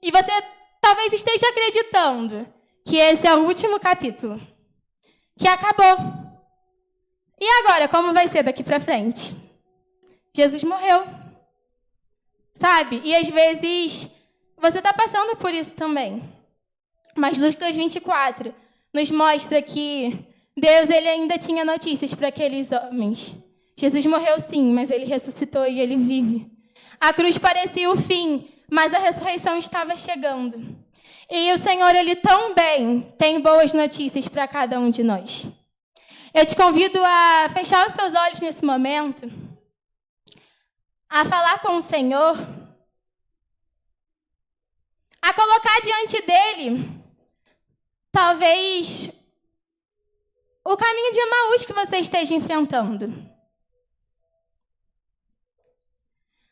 e você talvez esteja acreditando que esse é o último capítulo, que acabou. E agora, como vai ser daqui para frente? Jesus morreu, sabe? E às vezes você está passando por isso também. Mas Lucas 24 nos mostra que Deus ele ainda tinha notícias para aqueles homens. Jesus morreu sim, mas ele ressuscitou e ele vive. A cruz parecia o fim, mas a ressurreição estava chegando. E o Senhor, ele também tem boas notícias para cada um de nós. Eu te convido a fechar os seus olhos nesse momento, a falar com o Senhor, a colocar diante dele, talvez, o caminho de Emaús que você esteja enfrentando.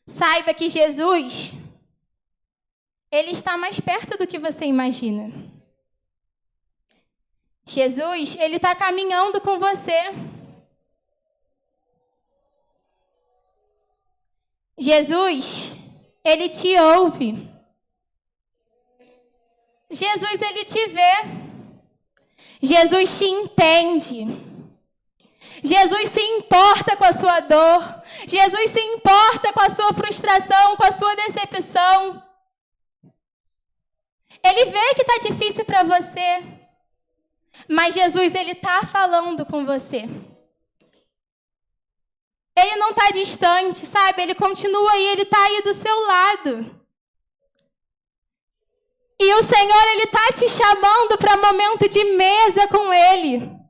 Saiba que Jesus, ele está mais perto do que você imagina. Jesus, ele está caminhando com você. Jesus, ele te ouve. Jesus, ele te vê. Jesus te entende. Jesus se importa com a sua dor. Jesus se importa com a sua frustração, com a sua decepção. Ele vê que está difícil para você. Mas Jesus, ele está falando com você. Ele não está distante, sabe? Ele continua aí, ele está aí do seu lado. E o Senhor, ele está te chamando para momento de mesa com ele.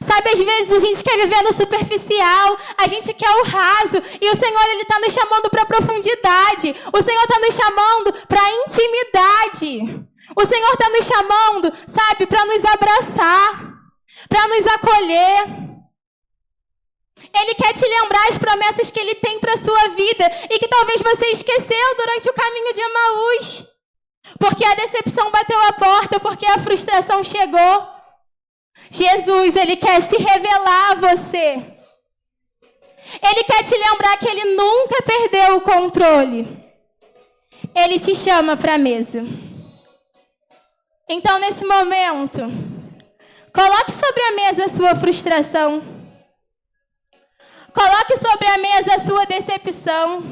Sabe, às vezes a gente quer viver no superficial, a gente quer o raso, e o Senhor, ele está nos chamando para profundidade. O Senhor está nos chamando para intimidade. O Senhor está nos chamando, sabe, para nos abraçar, para nos acolher. Ele quer te lembrar as promessas que ele tem para a sua vida e que talvez você esqueceu durante o caminho de Emaús. Porque a decepção bateu a porta, porque a frustração chegou. Jesus, ele quer se revelar a você. Ele quer te lembrar que ele nunca perdeu o controle. Ele te chama para a mesa. Então, nesse momento, coloque sobre a mesa a sua frustração. Coloque sobre a mesa a sua decepção.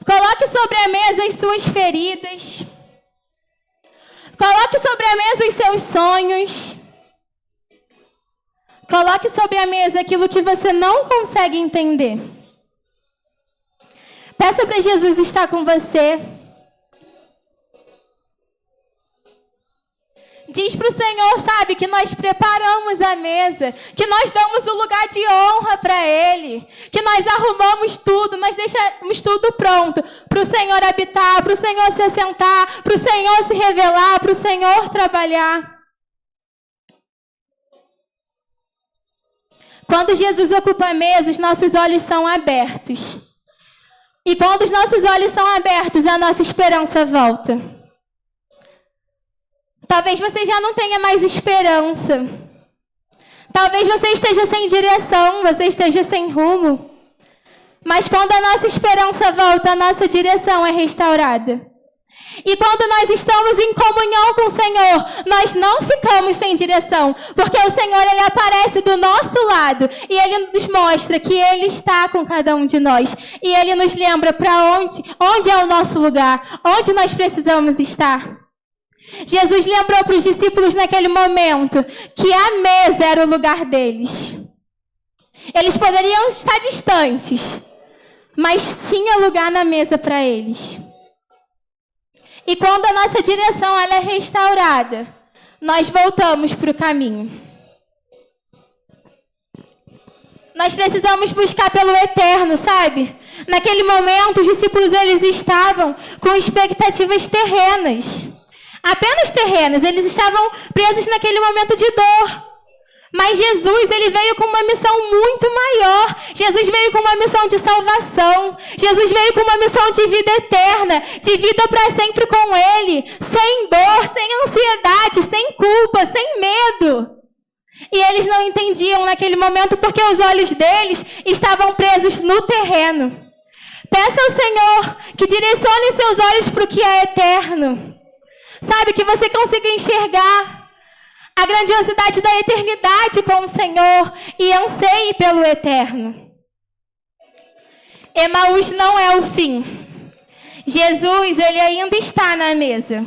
Coloque sobre a mesa as suas feridas. Coloque sobre a mesa os seus sonhos. Coloque sobre a mesa aquilo que você não consegue entender. Peça para Jesus estar com você. Diz para o Senhor, sabe, que nós preparamos a mesa, que nós damos o lugar de honra para Ele, que nós arrumamos tudo, nós deixamos tudo pronto para o Senhor habitar, para o Senhor se assentar, para o Senhor se revelar, para o Senhor trabalhar. Quando Jesus ocupa a mesa, os nossos olhos são abertos. E quando os nossos olhos são abertos, a nossa esperança volta. Talvez você já não tenha mais esperança. Talvez você esteja sem direção, você esteja sem rumo. Mas quando a nossa esperança volta, a nossa direção é restaurada. E quando nós estamos em comunhão com o Senhor, nós não ficamos sem direção, porque o Senhor, ele aparece do nosso lado e ele nos mostra que ele está com cada um de nós. E ele nos lembra para onde é o nosso lugar, onde nós precisamos estar. Jesus lembrou para os discípulos naquele momento que a mesa era o lugar deles. Eles poderiam estar distantes, mas tinha lugar na mesa para eles. E quando a nossa direção ela é restaurada, nós voltamos para o caminho. Nós precisamos buscar pelo eterno, sabe? Naquele momento, os discípulos eles estavam com expectativas terrenas. Apenas terrenas. Eles estavam presos naquele momento de dor. Mas Jesus, ele veio com uma missão muito maior. Jesus veio com uma missão de salvação. Jesus veio com uma missão de vida eterna, de vida para sempre com ele, sem dor, sem ansiedade, sem culpa, sem medo. E eles não entendiam naquele momento porque os olhos deles estavam presos no terreno. Peça ao Senhor que direcione seus olhos para o que é eterno. Sabe, que você consiga enxergar a grandiosidade da eternidade com o Senhor e anseie pelo eterno. Emaús não é o fim. Jesus, ele ainda está na mesa.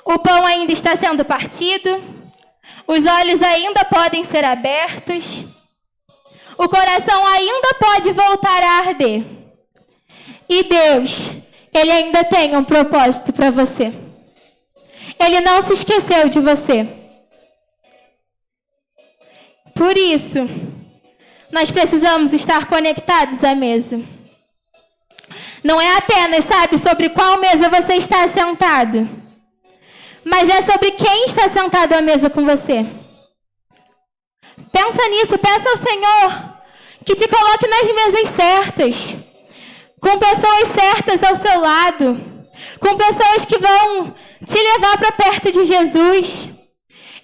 O pão ainda está sendo partido. Os olhos ainda podem ser abertos. O coração ainda pode voltar a arder. E Deus, ele ainda tem um propósito para você. Ele não se esqueceu de você. Por isso, nós precisamos estar conectados à mesa. Não é apenas, sabe, sobre qual mesa você está sentado, mas é sobre quem está sentado à mesa com você. Pensa nisso, peça ao Senhor que te coloque nas mesas certas, com pessoas certas ao seu lado, com pessoas que vão te levar para perto de Jesus.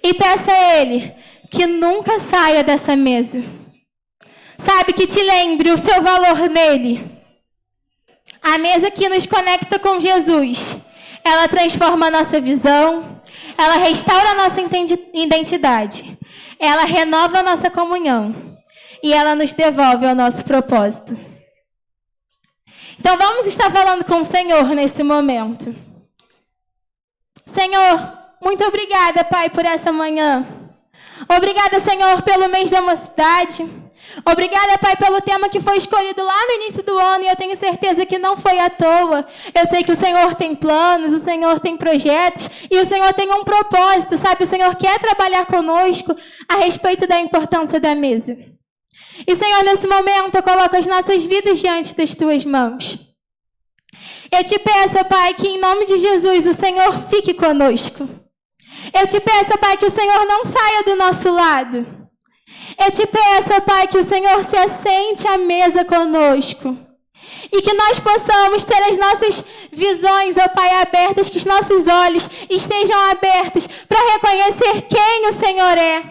E peça a Ele que nunca saia dessa mesa. Sabe, que te lembre o seu valor nele. A mesa que nos conecta com Jesus, ela transforma a nossa visão, ela restaura a nossa identidade, ela renova a nossa comunhão e ela nos devolve ao nosso propósito. Então vamos estar falando com o Senhor nesse momento. Senhor, muito obrigada, Pai, por essa manhã. Obrigada, Senhor, pelo mês da mocidade. Obrigada, Pai, pelo tema que foi escolhido lá no início do ano, e eu tenho certeza que não foi à toa. Eu sei que o Senhor tem planos, o Senhor tem projetos, e o Senhor tem um propósito, sabe? O Senhor quer trabalhar conosco a respeito da importância da mesa. E, Senhor, nesse momento eu coloco as nossas vidas diante das Tuas mãos. Eu te peço, Pai, que em nome de Jesus o Senhor fique conosco. Eu te peço, Pai, que o Senhor não saia do nosso lado. Eu te peço, Pai, que o Senhor se assente à mesa conosco. E que nós possamos ter as nossas visões, ó Pai, abertas, que os nossos olhos estejam abertos para reconhecer quem o Senhor é.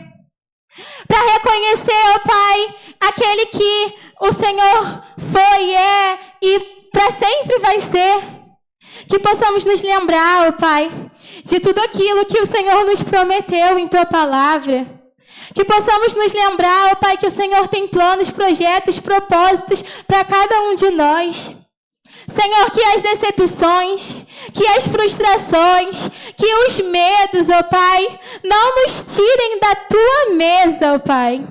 Para reconhecer, ó Pai, aquele que o Senhor foi, é e para sempre vai ser. Que possamos nos lembrar, ó Pai, de tudo aquilo que o Senhor nos prometeu em Tua palavra. Que possamos nos lembrar, ó Pai, que o Senhor tem planos, projetos, propósitos para cada um de nós. Senhor, que as decepções, que as frustrações, que os medos, ó Pai, não nos tirem da Tua mesa, ó Pai.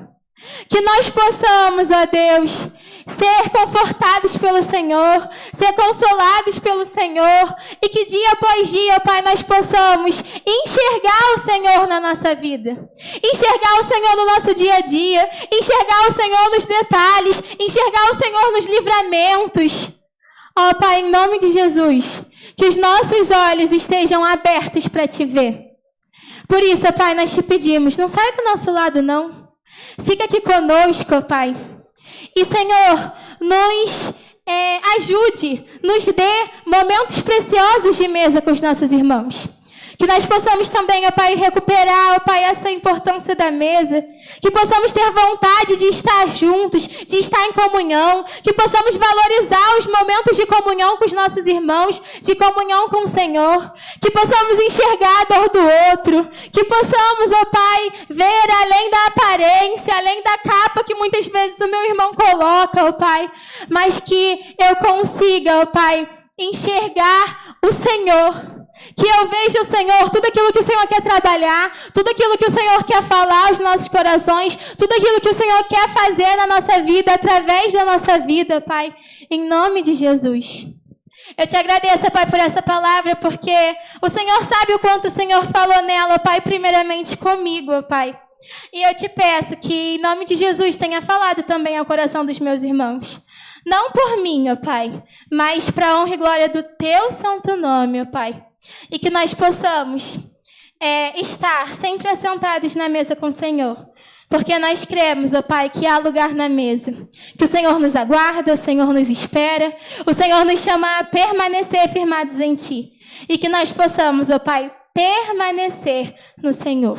Que nós possamos, ó Deus, ser confortados pelo Senhor, ser consolados pelo Senhor, e que dia após dia, Pai, nós possamos enxergar o Senhor na nossa vida, enxergar o Senhor no nosso dia a dia, enxergar o Senhor nos detalhes, enxergar o Senhor nos livramentos. Ó Pai, em nome de Jesus, que os nossos olhos estejam abertos para Te ver. Por isso, Pai, nós Te pedimos, não sai do nosso lado, não. Fica aqui conosco, ó Pai. E, Senhor, nos ajude, nos dê momentos preciosos de mesa com os nossos irmãos. Que nós possamos também, ó Pai, recuperar, ó Pai, essa importância da mesa. Que possamos ter vontade de estar juntos, de estar em comunhão. Que possamos valorizar os momentos de comunhão com os nossos irmãos, de comunhão com o Senhor. Que possamos enxergar a dor do outro. Que possamos, ó Pai, ver além da aparência, além da capa que muitas vezes o meu irmão coloca, ó Pai. Mas que eu consiga, ó Pai, enxergar o Senhor. Que eu veja o Senhor, tudo aquilo que o Senhor quer trabalhar, tudo aquilo que o Senhor quer falar aos nossos corações, tudo aquilo que o Senhor quer fazer na nossa vida, através da nossa vida, Pai, em nome de Jesus. Eu te agradeço, Pai, por essa palavra, porque o Senhor sabe o quanto o Senhor falou nela, Pai, primeiramente comigo, Pai. E eu te peço que, em nome de Jesus, tenha falado também ao coração dos meus irmãos. Não por mim, ó Pai, mas para a honra e glória do Teu santo nome, ó Pai. E que nós possamos estar sempre assentados na mesa com o Senhor. Porque nós cremos, ó Pai, que há lugar na mesa. Que o Senhor nos aguarda, o Senhor nos espera, o Senhor nos chama a permanecer firmados em Ti. E que nós possamos, ó Pai, permanecer no Senhor.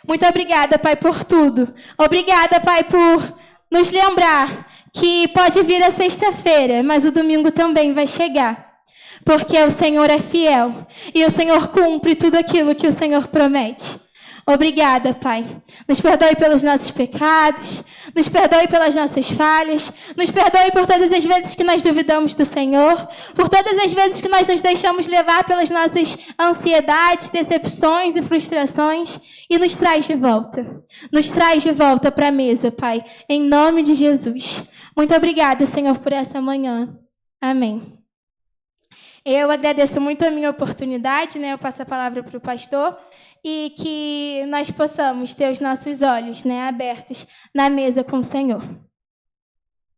Muito obrigada, Pai, por tudo. Obrigada, Pai, por nos lembrar que pode vir a sexta-feira, mas o domingo também vai chegar. Porque o Senhor é fiel e o Senhor cumpre tudo aquilo que o Senhor promete. Obrigada, Pai. Nos perdoe pelos nossos pecados, nos perdoe pelas nossas falhas, nos perdoe por todas as vezes que nós duvidamos do Senhor, por todas as vezes que nós nos deixamos levar pelas nossas ansiedades, decepções e frustrações, e nos traz de volta. Nos traz de volta para a mesa, Pai, em nome de Jesus. Muito obrigada, Senhor, por essa manhã. Amém. Eu agradeço muito a minha oportunidade, né? Eu passo a palavra para o pastor e que nós possamos ter os nossos olhos, né, abertos na mesa com o Senhor.